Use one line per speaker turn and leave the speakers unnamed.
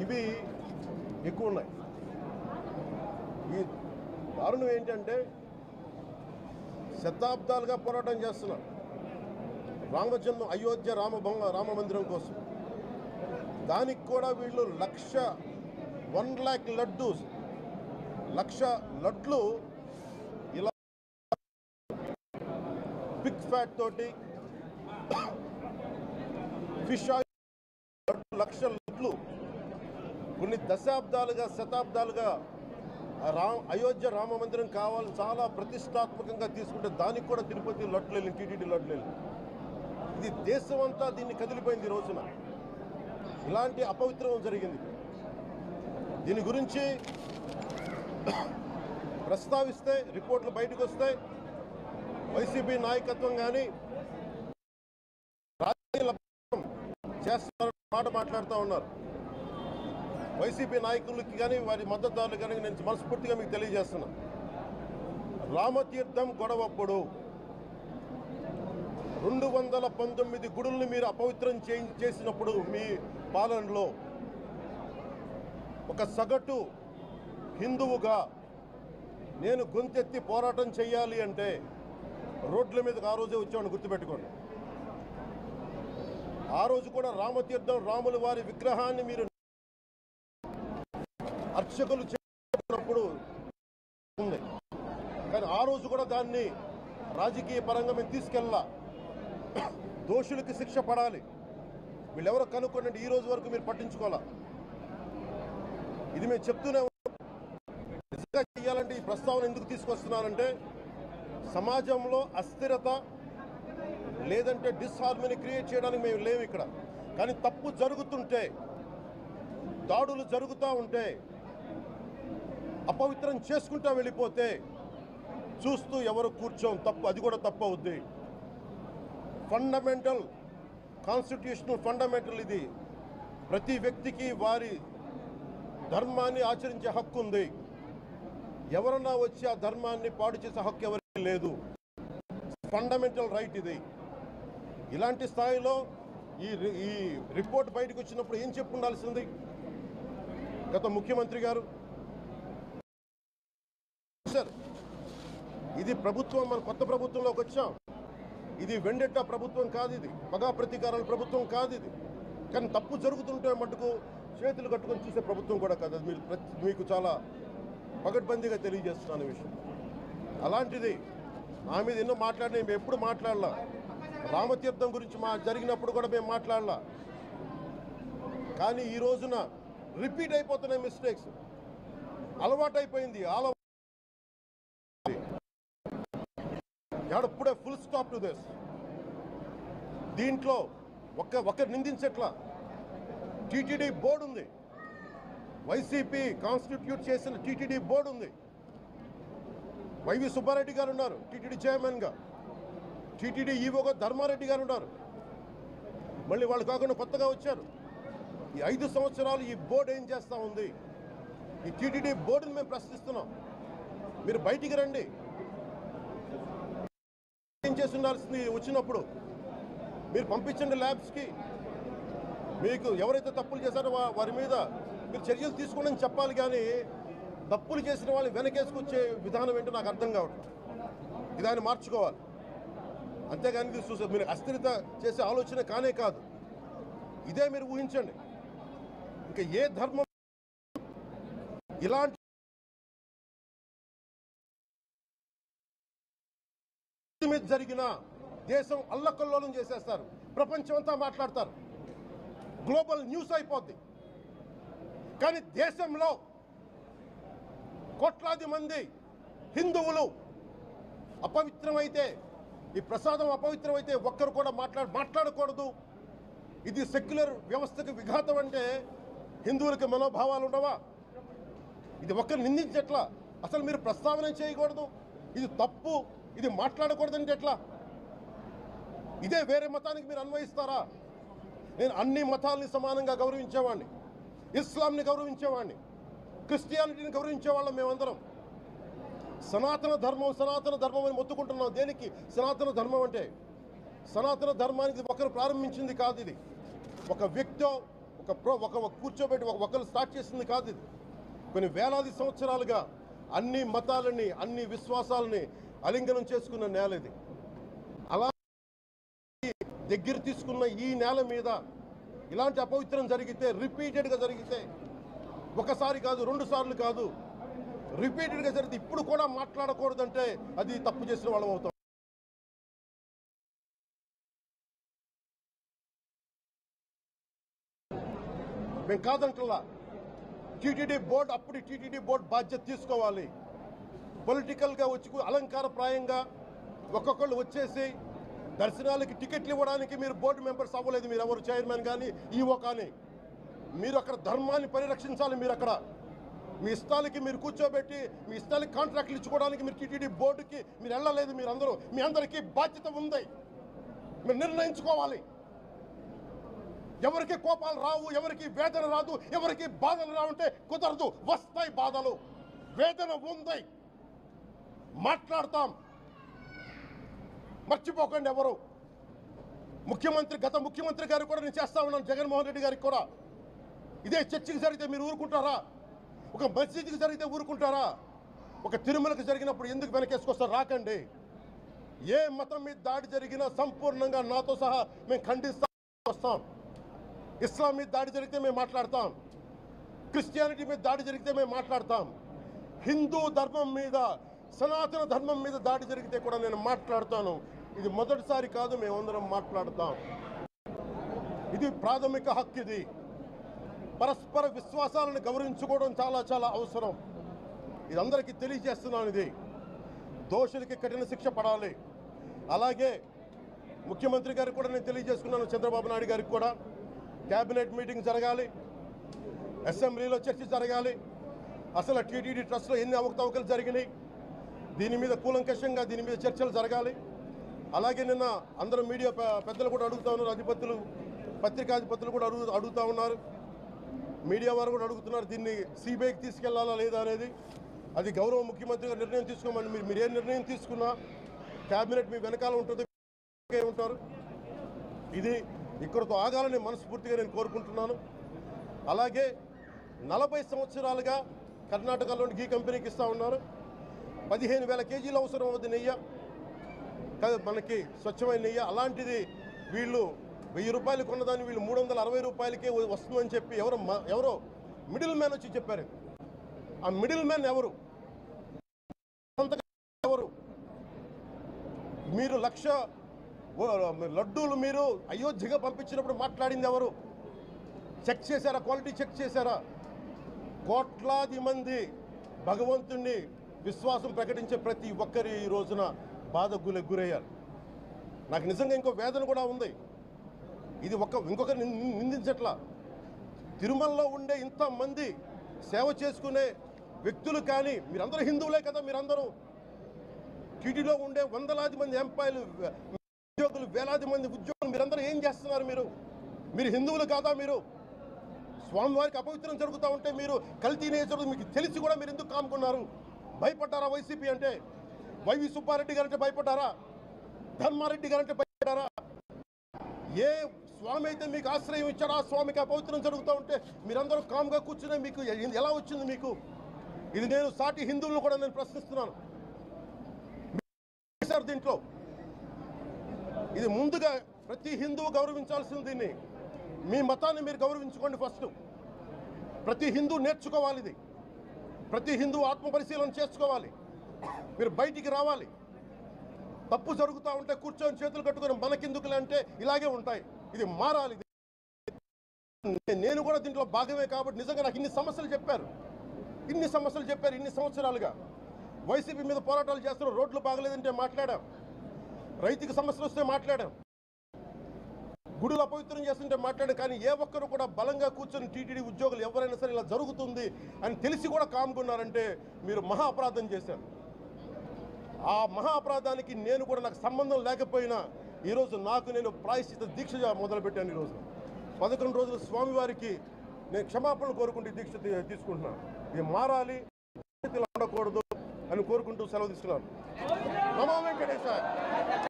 ఇవి ఎక్కువ ఉన్నాయి. ఈ దారుణం ఏంటంటే శతాబ్దాలుగా పోరాటం చేస్తున్నారు రామజన్మ అయోధ్య రామ మందిరం కోసం. దానికి కూడా వీళ్ళు 1 lakh లడ్డూస్ 1,00,000 లడ్లు ఇలా పిగ్ ఫ్యాట్ తోటి ఫిష్ ఆయిల్ 1,00,000 లడ్లు కొన్ని దశాబ్దాలుగా శతాబ్దాలుగా అయోధ్య రామ మందిరం కావాలని చాలా ప్రతిష్టాత్మకంగా తీసుకుంటే దానికి కూడా తిరుపతి లడ్లు వెళ్ళి టీటీడీ లడ్లు వెళ్ళి ఇది దేశం అంతా దీన్ని కదిలిపోయింది. ఈ రోజున ఇలాంటి అపవిత్రం జరిగింది. దీని గురించి ప్రస్తావిస్తే రిపోర్ట్లు బయటకు వస్తాయి. వైసీపీ నాయకత్వం కానీ రాజకీయ చేస్తారన్న మాట మాట్లాడుతూ ఉన్నారు. వైసీపీ నాయకులకి కానీ వారి మద్దతుదారులు కానీ నేను మనస్ఫూర్తిగా మీకు తెలియజేస్తున్నా, రామతీర్థం గొడవప్పుడు 219 గుడుల్ని మీరు అపవిత్రం చేసినప్పుడు మీ పాలనలో ఒక సగటు హిందువుగా నేను గొంతెత్తి పోరాటం చేయాలి అంటే రోడ్ల మీదకి ఆ రోజే వచ్చామని గుర్తుపెట్టుకోండి. ఆ రోజు కూడా రామతీర్థం రాముల వారి విగ్రహాన్ని మీరు అర్చకులు చేసినప్పుడు ఉంది, కానీ ఆ రోజు కూడా దాన్ని రాజకీయ పరంగా మేము తీసుకెళ్ళా. దోషులకి శిక్ష పడాలి, వీళ్ళెవరో కనుక్కోండి. ఈ రోజు వరకు మీరు పట్టించుకోవాలా. ఇది మేము చెప్తూనే నిజంగా చేయాలంటే ఈ ప్రస్తావన ఎందుకు తీసుకొస్తున్నానంటే సమాజంలో అస్థిరత లేదంటే డిస్హార్మనీ క్రియేట్ చేయడానికి మేము లేవు ఇక్కడ. కానీ తప్పు జరుగుతుంటే, దాడులు జరుగుతూ ఉంటే, అపవిత్రం చేసుకుంటూ వెళ్ళిపోతే చూస్తూ ఎవరు కూర్చోం. తప్పు, అది కూడా తప్పు అవుద్ది. ఫండమెంటల్ కాన్స్టిట్యూషనల్ ఫండమెంటల్ ఇది. ప్రతి వ్యక్తికి వారి ధర్మాన్ని ఆచరించే హక్కు ఉంది. ఎవరన్నా వచ్చి ఆ ధర్మాన్ని పాడు చేసే హక్కు ఎవరికి లేదు. ఫండమెంటల్ రైట్ ఇది. ఇలాంటి స్థాయిలో ఈ రిపోర్ట్ బయటకు వచ్చినప్పుడు ఏం చెప్పు ఉండాల్సింది గత ముఖ్యమంత్రి గారు? సార్, ఇది ప్రభుత్వం, మన కొత్త ప్రభుత్వంలోకి వచ్చాం. ఇది వెండెట్టా ప్రభుత్వం కాదు, ఇది పగా ప్రతీకారాల ప్రభుత్వం కాదు ఇది. కానీ తప్పు జరుగుతుంటే మటుకు చేతులు కట్టుకొని చూసే ప్రభుత్వం కూడా కాదు. అది మీకు చాలా పగడ్బందీగా తెలియజేస్తున్నాను విషయం. అలాంటిది నా మీద ఎన్నో మాట్లాడినా మేము ఎప్పుడు మాట్లాడలా. రామతీర్థం గురించి జరిగినప్పుడు కూడా మేము మాట్లాడలా. కానీ ఈ రోజున రిపీట్ అయిపోతున్నాయి మిస్టేక్స్. అలవాటైపోయింది. ఎప్పుడే ఫుల్ స్టాప్ టు దిస్. దీంట్లో ఒకరు నిందించట్లా. టీటీడీ బోర్డు ఉంది, వైసీపీ కాన్స్టిట్యూట్ చేసిన టీటీడీ బోర్డు ఉంది. వైవి సుబ్బారెడ్డి గారు ఉన్నారు టీటీడీ చైర్మన్గా. టీటీడీ ఈవోగా ధర్మారెడ్డి గారు ఉన్నారు. మళ్ళీ వాళ్ళు కాకుండా కొత్తగా వచ్చారు. ఈ 5 సంవత్సరాలు ఈ బోర్డు ఏం చేస్తూ ఉంది? ఈ టీటీడీ బోర్డుని మేము ప్రశ్నిస్తున్నాం. మీరు బయటికి రండి. ఏం చేసి ఉండాల్సింది వచ్చినప్పుడు మీరు పంపించండి ల్యాబ్స్కి. మీకు ఎవరైతే తప్పులు చేశారో వారి మీద మీరు చర్యలు తీసుకోండి అని చెప్పాలి. కానీ తప్పులు చేసిన వాళ్ళని వెనకేసుకొచ్చే విధానం ఏంటో నాకు అర్థం కావట్లేదు. ఇదాన్ని మార్చుకోవాలి. అంతేగాని మీరు అస్థిరత చేసే ఆలోచన కానే కాదు. ఇదే మీరు ఊహించండి. ఇంకా ఏ ధర్మం ఇలాంటి మీద జరిగిన దేశం అల్లకల్లోలం చేసేస్తారు. ప్రపంచం అంతా మాట్లాడతారు. గ్లోబల్ న్యూస్ అయిపోద్ది. కానీ దేశంలో కోట్లాది మంది హిందువులు అపవిత్రమైతే, ఈ ప్రసాదం అపవిత్రమైతే ఒక్కరు కూడా మాట్లాడకూడదు. ఇది సెక్యులర్ వ్యవస్థకు విఘాతం అంటే హిందువులకి మనోభావాలు ఉండవా? ఇది ఒక్కరు నిందించట్లా. అసలు మీరు ప్రస్తావన చేయకూడదు, ఇది తప్పు, ఇది మాట్లాడకూడదంటే ఎట్లా? ఇదే వేరే మతానికి మీరు అన్వయిస్తారా? నేను అన్ని మతాలని సమానంగా గౌరవించేవాడిని. ఇస్లాంని గౌరవించేవాడిని, క్రిస్టియానిటీని గౌరవించేవాళ్ళం మేమందరం. సనాతన ధర్మం అని మొత్తుకుంటున్నాం. దేనికి సనాతన ధర్మం అంటే? సనాతన ధర్మానికి ఒకరు ప్రారంభించింది కాదు. ఇది ఒక వ్యక్తో ఒక కూర్చోబెట్టి ఒకరు స్టార్ట్ చేసింది కాదు ఇది. కొన్ని వేలాది సంవత్సరాలుగా అన్ని మతాలని అన్ని విశ్వాసాలని అలింగనం చేసుకున్న నేల ఇది. అలా దగ్గర తీసుకున్న ఈ నేల మీద ఇలాంటి అపవిత్రం జరిగితే, రిపీటెడ్గా జరిగితే, ఒకసారి కాదు 2 సార్లు కాదు, రిపీటెడ్గా జరిగితే ఇప్పుడు కూడా మాట్లాడకూడదంటే అది తప్పు చేసిన వాళ్ళం అవుతాం. మేము కాదంటలా. టీటీడీ బోర్డు అప్పుడు టీటీడీ బోర్డు బాధ్యత తీసుకోవాలి. పొలిటికల్గా వచ్చి అలంకారప్రాయంగా ఒక్కొక్కళ్ళు వచ్చేసి దర్శనాలకి టికెట్లు ఇవ్వడానికి మీరు బోర్డు మెంబర్స్ అవ్వలేదు. మీరు ఎవరు చైర్మన్ కానీ ఈవో కానీ. మీరు అక్కడ ధర్మాన్ని పరిరక్షించాలి. మీరు అక్కడ మీ ఇష్టాలకి మీరు కూర్చోబెట్టి మీ ఇష్టాలకి కాంట్రాక్ట్లు ఇచ్చుకోవడానికి మీరు టీటీడీ బోర్డుకి మీరు వెళ్ళలేదు. మీరందరూ మీ అందరికీ బాధ్యత ఉంది. మీరు నిర్ణయించుకోవాలి. ఎవరికి కోపాలు రావు, ఎవరికి వేదన రాదు, ఎవరికి బాధలు రావుంటే కుదరదు. వస్తాయి బాధలు, వేదన ఉంది, మాట్లాడతాం. మర్చిపోకండి ఎవరు. గత ముఖ్యమంత్రి గారు కూడా నేను చేస్తా ఉన్నాను, జగన్మోహన్ రెడ్డి గారికి కూడా. ఇదే చర్చికి జరిగితే మీరు ఊరుకుంటారా? ఒక మసీదుకి జరిగితే ఊరుకుంటారా? ఒక తిరుమలకి జరిగినప్పుడు ఎందుకు వెనకేసుకొస్తారు? రాకండి. ఏ మతం మీద దాడి జరిగినా సంపూర్ణంగా నాతో సహా మేము ఖండిస్తాం, వస్తాం. ఇస్లాం మీద దాడి జరిగితే మేము మాట్లాడతాం. క్రిస్టియానిటీ మీద దాడి జరిగితే మేము మాట్లాడతాం. హిందూ ధర్మం మీద, సనాతన ధర్మం మీద దాడి జరిగితే కూడా నేను మాట్లాడతాను. ఇది మొదటిసారి కాదు, మేమందరం మాట్లాడతాం. ఇది ప్రాథమిక హక్కు. ఇది పరస్పర విశ్వాసాలను గౌరవించుకోవడం చాలా చాలా అవసరం. ఇది అందరికీ తెలియజేస్తున్నాను. ఇది దోషులకి కఠిన శిక్ష పడాలి. అలాగే ముఖ్యమంత్రి గారికి కూడా నేను తెలియజేసుకున్నాను, చంద్రబాబు నాయుడు గారికి కూడా. క్యాబినెట్ మీటింగ్ జరగాలి, అసెంబ్లీలో చర్చ జరగాలి. అసలు టీటీడీ ట్రస్ట్లో ఎన్ని అవకతవకలు జరిగినాయి, దీని మీద కూలంకషంగా దీని మీద చర్చలు జరగాలి. అలాగే నిన్న అందరూ మీడియా పెద్దలు కూడా అడుగుతూ ఉన్నారు, అధిపతులు, పత్రికాధిపతులు కూడా అడుగుతూ ఉన్నారు, మీడియా వారు కూడా అడుగుతున్నారు, దీన్ని సిబిఐకి తీసుకెళ్లాలా లేదా అనేది. అది గౌరవ ముఖ్యమంత్రిగా నిర్ణయం తీసుకోమని. మీరు ఏ నిర్ణయం తీసుకున్నా క్యాబినెట్ మీ వెనకాల ఉంటుంది, ఉంటారు. ఇది ఇక్కడితో ఆగాలని మనస్ఫూర్తిగా నేను కోరుకుంటున్నాను. అలాగే 40 సంవత్సరాలుగా కర్ణాటకలోని గీ కంపెనీకి ఇస్తూ ఉన్నారు. 15,000 కేజీలు అవసరం అవుతుంది నెయ్యి, మనకి స్వచ్ఛమైన నెయ్యి. అలాంటిది వీళ్ళు 1000 రూపాయలు కొన్నదాన్ని వీళ్ళు 360 రూపాయలకే వస్తుందని చెప్పి ఎవరో మిడిల్ మ్యాన్ వచ్చి చెప్పారు. ఆ మిడిల్ మ్యాన్ ఎవరు? మీరు 1,00,000 లడ్డూలు మీరు అయోధ్యగా పంపించినప్పుడు మాట్లాడింది ఎవరు? చెక్ చేశారా? క్వాలిటీ చెక్ చేశారా? కోట్లాది మంది భగవంతుణ్ణి విశ్వాసం ప్రకటించే ప్రతి ఒక్కరి ఈ రోజున బాధకు గురయ్యారు. నాకు నిజంగా ఇంకో వేదన కూడా ఉంది. ఇది ఇంకొకరిని నిందించట్లా. తిరుమలలో ఉండే ఇంతమంది సేవ చేసుకునే వ్యక్తులు కానీ మీరందరూ హిందువులే కదా. మీరందరూ టీటీడీలో ఉండే వందలాది మంది ఎంప్లాయీలు, ఉద్యోగులు, వేలాది మంది ఉద్యోగులు, మీరందరూ ఏం చేస్తున్నారు? మీరు హిందువులు కాదా? మీరు స్వామివారికి అపవిత్రం జరుగుతూ ఉంటే మీరు కల్తీ నేచర్ మీకు తెలిసి కూడా మీరు ఎందుకు కాముకున్నారు? భయపడ్డారా? వైసీపీ అంటే వైవి సుబ్బారెడ్డి గారంటే భయపడ్డారా? ధర్మారెడ్డి గారంటే భయపడ్డారా? ఏ స్వామి అయితే మీకు ఆశ్రయం ఇచ్చారో ఆ స్వామికి అపవిత్రం జరుగుతూ ఉంటే మీరందరూ కామ్గా కూర్చునే మీకు ఎలా వచ్చింది? మీకు ఇది నేను సాటి హిందువులను కూడా నేను ప్రశ్నిస్తున్నాను. దీంట్లో ఇది ముందుగా ప్రతి హిందువు గౌరవించాల్సింది. దీన్ని మీ మతాన్ని మీరు గౌరవించుకోండి ఫస్ట్. ప్రతి హిందూ నేర్చుకోవాలి. ఇది ప్రతి హిందూ ఆత్మపరిశీలన చేసుకోవాలి. మీరు బయటికి రావాలి. తప్పు జరుగుతూ ఉంటే కూర్చొని చేతులు కట్టుకొని మనకెందుకులే అంటే ఇలాగే ఉంటాయి. ఇది మారాలి. నేను కూడా దీంట్లో భాగమే కాబట్టి నిజంగా నాకు ఇన్ని సమస్యలు చెప్పారు ఇన్ని సంవత్సరాలుగా. వైసీపీ మీద పోరాటాలు చేస్తున్నారు. రోడ్లు బాగలేదంటే మాట్లాడాం, రైతుకి సమస్యలు వస్తే మాట్లాడాం, గుడులు అపవిత్రం చేస్తుంటే మాట్లాడాం. కానీ ఏ ఒక్కరు కూడా బలంగా కూర్చొని టీటీడీ ఉద్యోగులు ఎవరైనా సరే ఇలా జరుగుతుంది అని తెలిసి కూడా కామ్కున్నారంటే మీరు మహా అపరాధం చేశారు. ఆ మహా అపరాధానికి నేను కూడా నాకు సంబంధం లేకపోయినా ఈరోజు నేను ప్రాయశ్చిత దీక్ష మొదలుపెట్టాను. ఈరోజు 11 రోజులు స్వామివారికి నేను క్షమాపణలు కోరుకుంటూ దీక్ష తీసుకుంటున్నాను. ఇది మారాలి, ఉండకూడదు అని కోరుకుంటూ సెలవు తీసుకున్నాను. నమో వెంకటేశాయ.